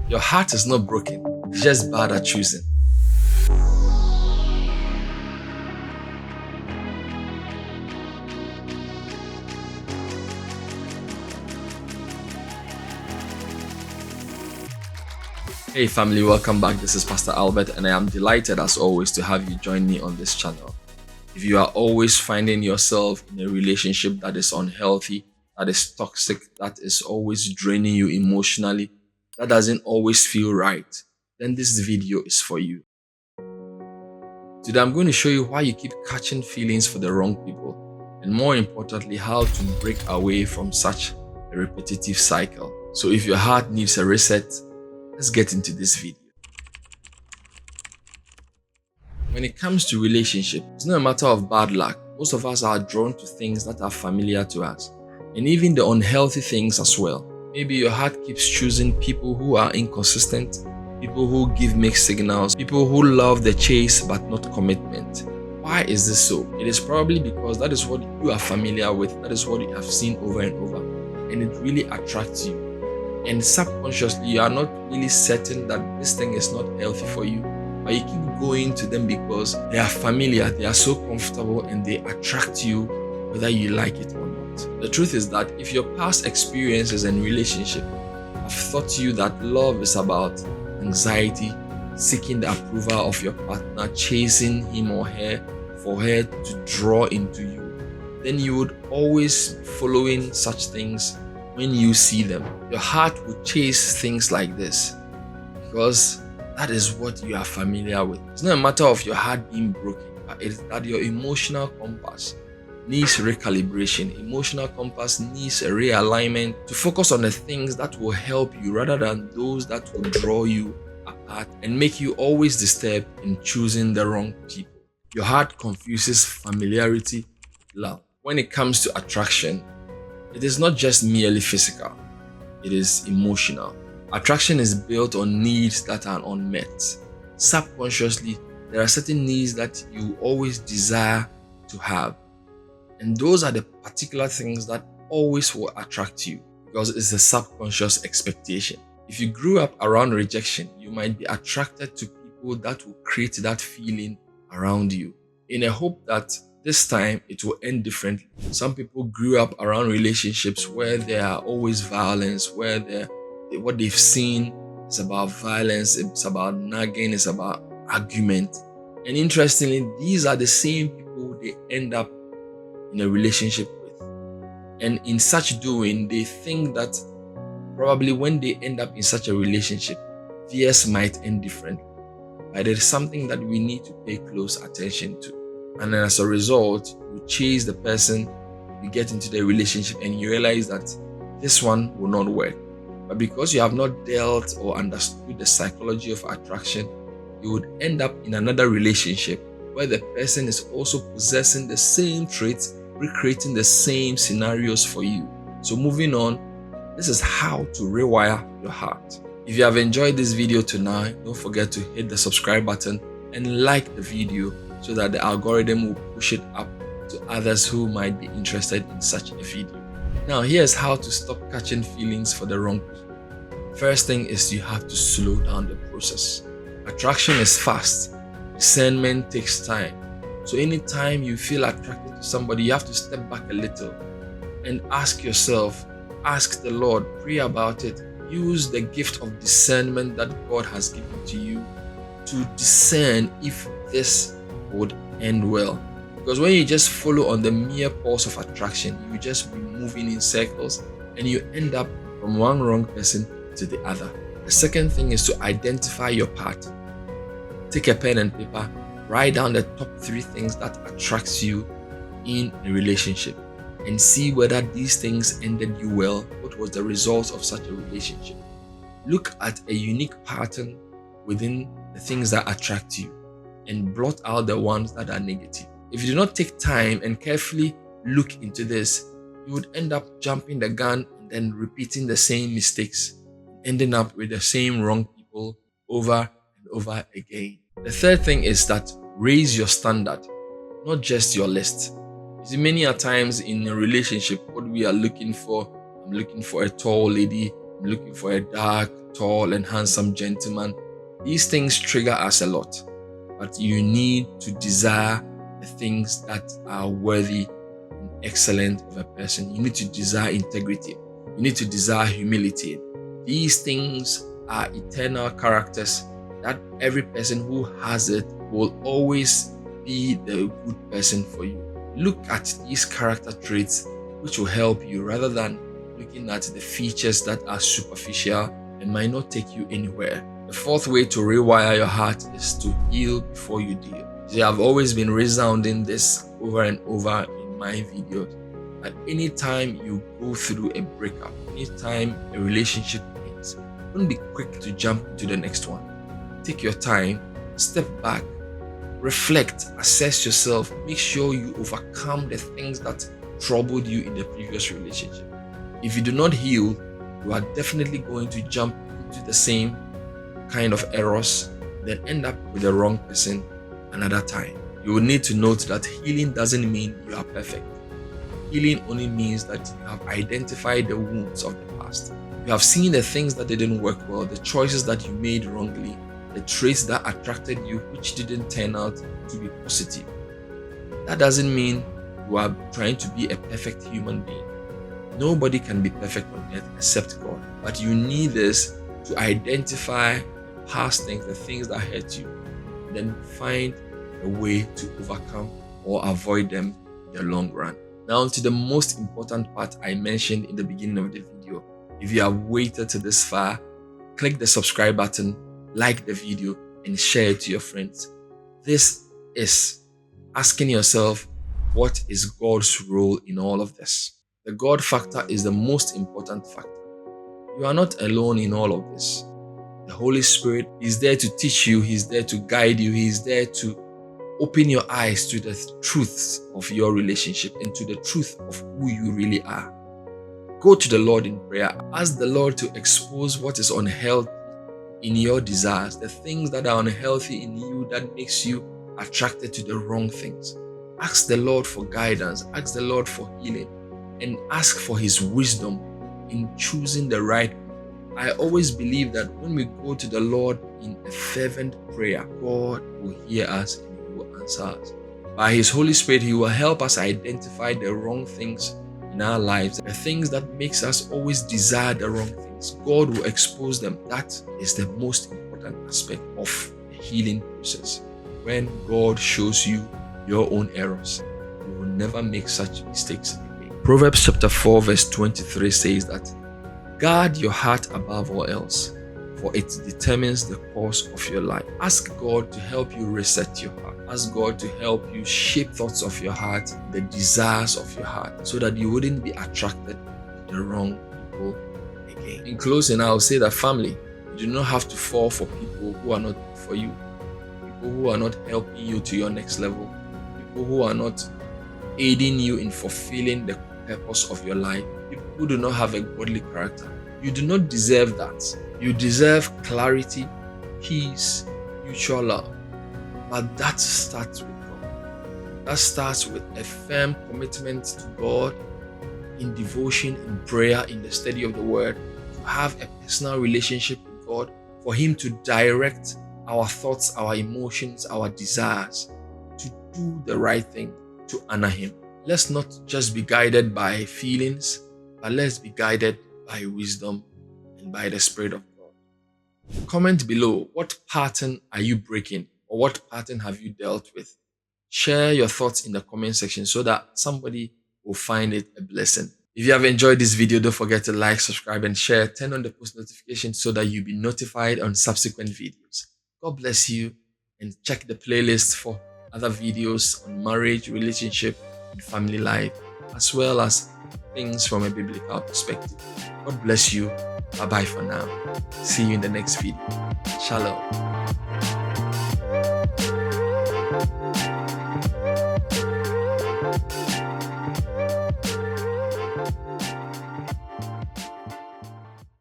Your heart is not broken, it's just bad at choosing. Hey family, welcome back. This is Pastor Albert and I am delighted as always to have you join me on this channel. If you are always finding yourself in a relationship that is unhealthy, that is toxic, that is always draining you emotionally, that doesn't always feel right, then this video is for you. Today I'm going to show you why you keep catching feelings for the wrong people, and more importantly, how to break away from such a repetitive cycle. So if your heart needs a reset, let's get into this video. When it comes to relationship, it's not a matter of bad luck. Most of us are drawn to things that are familiar to us, and even the unhealthy things as well. Maybe your heart keeps choosing people who are inconsistent, people who give mixed signals, people who love the chase but not commitment. Why is this so? It is probably because that is what you are familiar with, that is what you have seen over and over, and it really attracts you. And subconsciously, you are not really certain that this thing is not healthy for you, but you keep going to them because they are familiar, they are so comfortable, and they attract you whether you like it or not. The truth is that if your past experiences and relationship have taught you that love is about anxiety, seeking the approval of your partner, chasing him or her for her to draw into you, then you would always be following such things. When you see them, your heart will chase things like this because that is what you are familiar with. It's not a matter of your heart being broken, but it's that your emotional compass needs recalibration. Emotional compass needs a realignment to focus on the things that will help you rather than those that will draw you apart and make you always disturbed in choosing the wrong people. Your heart confuses familiarity with love. When it comes to attraction, it is not just merely physical, it is emotional. Attraction is built on needs that are unmet. Subconsciously, there are certain needs that you always desire to have. And those are the particular things that always will attract you because it's a subconscious expectation. If you grew up around rejection, you might be attracted to people that will create that feeling around you in a hope that this time it will end differently. Some people grew up around relationships where there are always violence, where what they've seen is about violence, it's about nagging, it's about argument. And interestingly, these are the same people they end up in a relationship with. And in such doing, they think that probably when they end up in such a relationship, theirs might end differently. But there is something that we need to pay close attention to. And then as a result, you chase the person, you get into the relationship, and you realize that this one will not work. But because you have not dealt or understood the psychology of attraction, you would end up in another relationship where the person is also possessing the same traits, recreating the same scenarios for you. So moving on, this is how to rewire your heart. If you have enjoyed this video tonight, don't forget to hit the subscribe button and like the video so that the algorithm will push it up to others who might be interested in such a video. Now, here's how to stop catching feelings for the wrong people. First thing is you have to slow down the process. Attraction is fast. Discernment takes time. So anytime you feel attracted to somebody, you have to step back a little and ask yourself, ask the Lord, pray about it. Use the gift of discernment that God has given to you to discern if this would end well. Because when you just follow on the mere pulse of attraction, you just be moving in circles and you end up from one wrong person to the other. The second thing is to identify your path. Take a pen and paper, write down the top 3 things that attracts you in a relationship and see whether these things ended you well. What was the result of such a relationship? Look at a unique pattern within the things that attract you and blot out the ones that are negative. If you do not take time and carefully look into this, you would end up jumping the gun and then repeating the same mistakes, ending up with the same wrong people over and over again. The third thing is that raise your standard, not just your list. You see, many a times in a relationship, what we are looking for, I'm looking for a tall lady, I'm looking for a dark, tall and handsome gentleman. These things trigger us a lot, but you need to desire the things that are worthy and excellent of a person. You need to desire integrity. You need to desire humility. These things are eternal characters that every person who has it will always be the good person for you. Look at these character traits which will help you rather than looking at the features that are superficial and might not take you anywhere. The fourth way to rewire your heart is to heal before you deal. See, I've always been resounding this over and over in my videos. That anytime you go through a breakup, anytime a relationship ends, don't be quick to jump into the next one. Take your time, step back, reflect, assess yourself, make sure you overcome the things that troubled you in the previous relationship. If you do not heal, you are definitely going to jump into the same kind of errors, then end up with the wrong person another time. You will need to note that healing doesn't mean you are perfect. Healing only means that you have identified the wounds of the past. You have seen the things that didn't work well, the choices that you made wrongly, the traits that attracted you which didn't turn out to be positive. That doesn't mean you are trying to be a perfect human being. Nobody can be perfect on earth except God. But you need this to identify past things, the things that hurt you, then find a way to overcome or avoid them in the long run. Now to the most important part I mentioned in the beginning of the video. If you have waited to this far, click the subscribe button, like the video, and share it to your friends. This is asking yourself, what is God's role in all of this? The God factor is the most important factor. You are not alone in all of this. The Holy Spirit is there to teach you. He's there to guide you. He's there to open your eyes to the truths of your relationship and to the truth of who you really are. Go to the Lord in prayer. Ask the Lord to expose what is unhealthy in your desires, the things that are unhealthy in you that makes you attracted to the wrong things. Ask the Lord for guidance. Ask the Lord for healing. And ask for His wisdom in choosing the right people. I always believe that when we go to the Lord in a fervent prayer, God will hear us and He will answer us. By His Holy Spirit, He will help us identify the wrong things in our lives, the things that makes us always desire the wrong things. God will expose them. That is the most important aspect of the healing process. When God shows you your own errors, you will never make such mistakes again. Proverbs chapter 4 verse 23 says that, guard your heart above all else, for it determines the course of your life. Ask God to help you reset your heart. Ask God to help you shape thoughts of your heart, the desires of your heart, so that you wouldn't be attracted to the wrong people again. In closing, I will say that family, you do not have to fall for people who are not for you, people who are not helping you to your next level, people who are not aiding you in fulfilling the purpose of your life, people who do not have a godly character. You do not deserve that. You deserve clarity, peace, mutual love. But that starts with God. That starts with a firm commitment to God in devotion, in prayer, in the study of the Word, to have a personal relationship with God, for Him to direct our thoughts, our emotions, our desires, to do the right thing, to honor Him. Let's not just be guided by feelings, but let's be guided by wisdom and by the Spirit of God. Comment below, what pattern are you breaking, or what pattern have you dealt with? Share your thoughts in the comment section so that somebody will find it a blessing. If you have enjoyed this video, don't forget to like, subscribe, and share. Turn on the post notifications so that you'll be notified on subsequent videos. God bless you, and check the playlist for other videos on marriage, relationship, and family life, as well as things from a biblical perspective. God bless you. Bye bye for now. See you in the next video. Shalom.